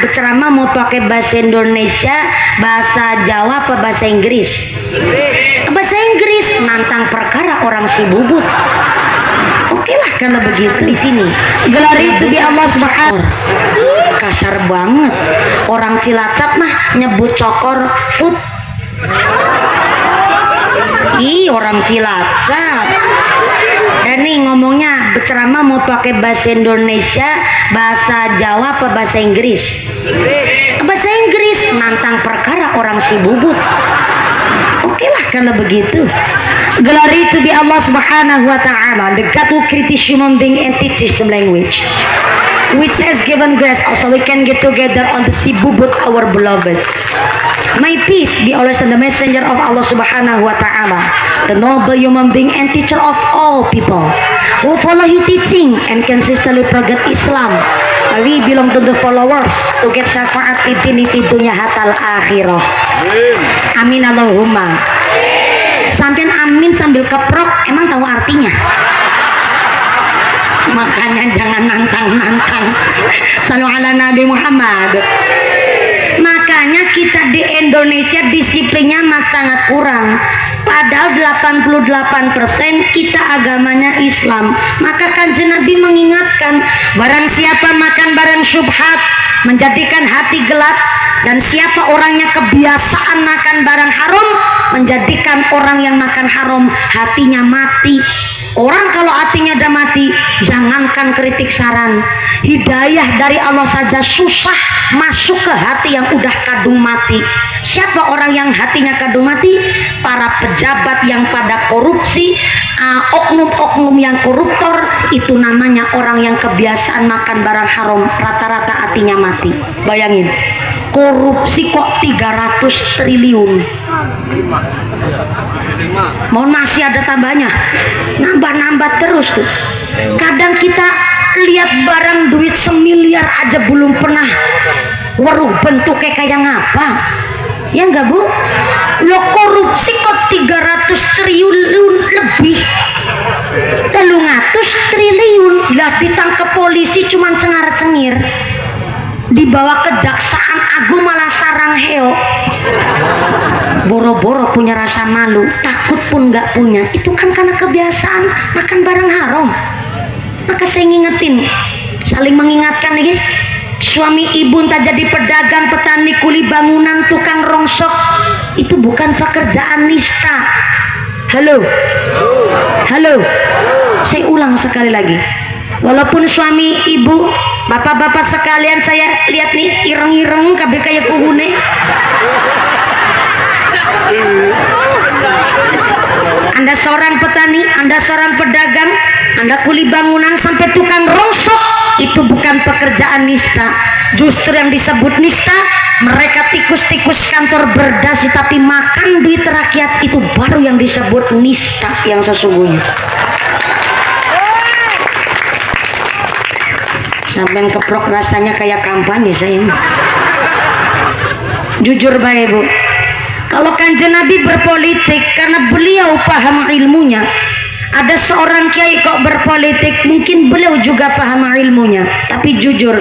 berceramah mau pakai bahasa Indonesia, bahasa Jawa apa bahasa Inggris? Bahasa Inggris, nantang perkara orang si bubut. Oke lah kalau begitu di sini. Gelar itu di Allah Subhanahu. Kasar banget. Orang Cilacap mah nyebut cokor food. Orang Cilacap. Dan nih ngomongnya berceramah mau pakai bahasa Indonesia, bahasa Jawa apa bahasa Inggris? Bahasa Inggris, nantang perkara orang si bubut. Oke lah kalau begitu. Gelar itu di Allah Subhanahu wa Ta'ala, the God who created human being and teaches them language, which has given grace also we can get together on the si bubut our beloved. May peace be always on the messenger of Allah Subhanahu wa Ta'ala, the noble human being and teacher of all people who follow his teaching and consistently forget Islam. We belong to the followers to get syafaat fi dunya hatal akhirah. Amin Allahumma. Sampai amin sambil keprok, emang tahu artinya? Makanya jangan nantang-nantang. Sallu ala Nabi Muhammad. Makanya kita di Indonesia disiplinnya amat sangat kurang. Padahal 88% kita agamanya Islam. Maka Kanjeng Nabi mengingatkan, barang siapa makan barang syubhat menjadikan hati gelap, dan siapa orangnya kebiasaan makan barang haram menjadikan orang yang makan haram hatinya mati. Orang kalau hatinya udah mati, jangankan kritik saran, hidayah dari Allah saja susah masuk ke hati yang udah kadung mati. Siapa orang yang hatinya kadung mati? Para pejabat yang pada korupsi, oknum-oknum yang koruptor, itu namanya orang yang kebiasaan makan barang haram, rata-rata hatinya mati. Bayangin, korupsi kok 300 triliun. Mohon masih ada tambahnya, nambah-nambah terus tuh. Kadang kita lihat barang duit 1 miliar aja belum pernah weruh bentuknya kayak ngapa. Ya enggak Bu? Lo korupsi kok 300 triliun lebih, 300 triliun lah ditangkap polisi cuman cengar-cengir, dibawa kejaksaan agung malah sarang heo. Boro-boro punya rasa malu, takut pun nggak punya. Itu kan karena kebiasaan makan barang haram. Maka saya ngingetin, saling mengingatkan lagi. Suami ibu entah jadi pedagang, petani, kuli bangunan, tukang rongsok, itu bukan pekerjaan nista. Halo, halo, saya ulang sekali lagi. Walaupun suami ibu, bapak-bapak sekalian, saya lihat nih ireng-ireng kabeh kayak kuhune. Anda seorang petani, Anda seorang pedagang, Anda kuli bangunan sampai tukang rongsok, itu bukan pekerjaan nista. Justru yang disebut nista, mereka tikus-tikus kantor berdasi tapi makan duit rakyat, itu baru yang disebut nista yang sesungguhnya. Sampai keprok rasanya kayak kampanye saya ini. Jujur baik Bu, kalau Kanjeng Nabi berpolitik karena beliau paham ilmunya. Ada seorang kiai kok berpolitik, mungkin beliau juga paham ilmunya. Tapi jujur,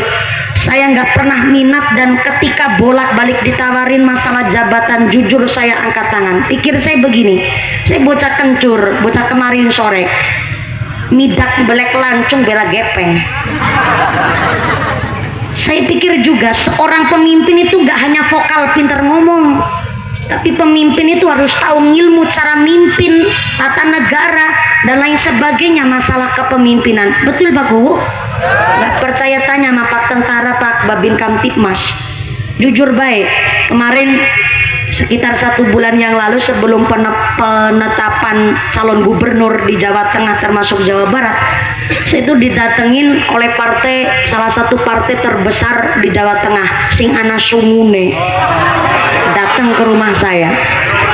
saya nggak pernah minat, dan ketika bolak-balik ditawarin masalah jabatan, jujur saya angkat tangan. Pikir saya begini, saya bocah kencur, bocah kemarin sore, midak belek lancung bela gepeng. Saya pikir juga seorang pemimpin itu nggak hanya vokal pintar ngomong, tapi pemimpin itu harus tahu ilmu cara mimpin, tata negara, dan lain sebagainya masalah kepemimpinan. Betul Pak Bu? Nggak percaya tanya sama Pak Tentara, Pak Babin Kamtipmas. Jujur baik, kemarin sekitar 1 bulan yang lalu sebelum penetapan calon gubernur di Jawa Tengah termasuk Jawa Barat, saya itu didatengin oleh partai, salah satu partai terbesar di Jawa Tengah, sing ana sungune, datang ke rumah saya.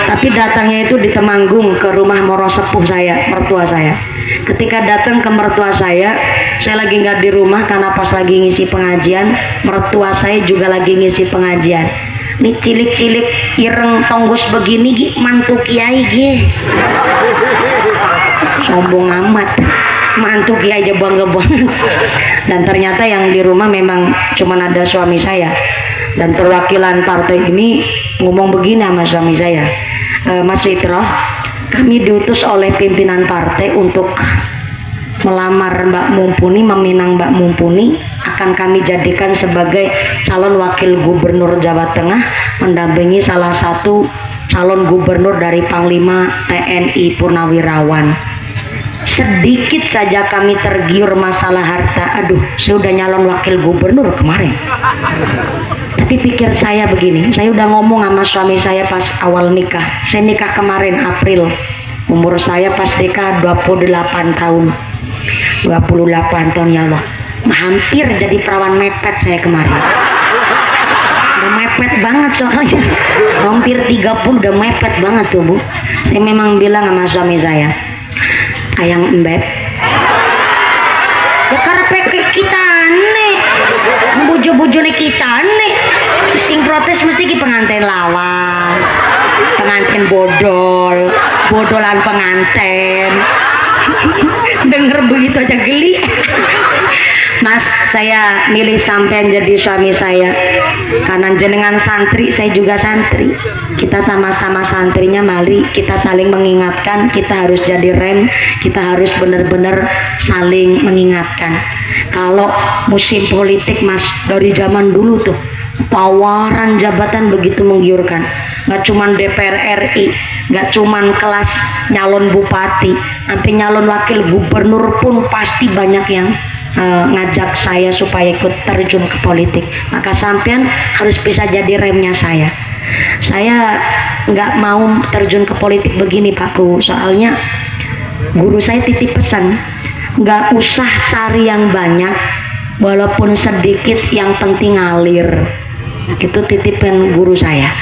Tapi datangnya itu di Temanggung, ke rumah moro sepuh saya, mertua saya. Ketika datang ke mertua saya lagi nggak di rumah karena pas lagi ngisi pengajian, mertua saya juga lagi ngisi pengajian. Nih cilik-cilik ireng tonggos begini mantu kiai sombong amat. mantu kiai aja bangga banget. Dan ternyata yang di rumah memang cuma ada suami saya, dan perwakilan partai ini ngomong begini sama suami saya, Mas Fitro, kami diutus oleh pimpinan partai untuk melamar Mbak Mumpuni, meminang Mbak Mumpuni, akan kami jadikan sebagai calon wakil gubernur Jawa Tengah, mendampingi salah satu calon gubernur dari Panglima TNI Purnawirawan. Sedikit saja kami tergiur masalah harta, aduh saya udah nyalon wakil gubernur kemarin. Tapi pikir saya begini, saya udah ngomong sama suami saya pas awal nikah, saya nikah kemarin April, umur saya pas nikah 28 tahun 28 tahun, ya Allah, hampir jadi perawan mepet saya kemarin. Udah mepet banget soalnya, hampir 30 udah mepet banget tuh Bu. Saya memang bilang sama suami saya, ayang embet ya karena kita aneh, bujo-bujone kita aneh, sing protes mesti ki pengantin lawas, pengantin bodol, bodolan pengantin. Denger begitu aja geli. Mas, saya milih sampean jadi suami saya karena jenengan santri, saya juga santri. Kita sama-sama santrinya, mari kita saling mengingatkan. Kita harus jadi rem, kita harus benar-benar saling mengingatkan. Kalau musim politik Mas, dari zaman dulu tuh tawaran jabatan begitu menggiurkan. Gak cuman DPR RI, gak cuman kelas nyalon bupati, sampai nyalon wakil gubernur pun pasti banyak yang ngajak saya supaya ikut terjun ke politik. Maka sampean harus bisa jadi remnya saya. Saya nggak mau terjun ke politik begini Pak Ku, soalnya guru saya titip pesan, nggak usah cari yang banyak, walaupun sedikit, yang penting ngalir. Itu titipan guru saya.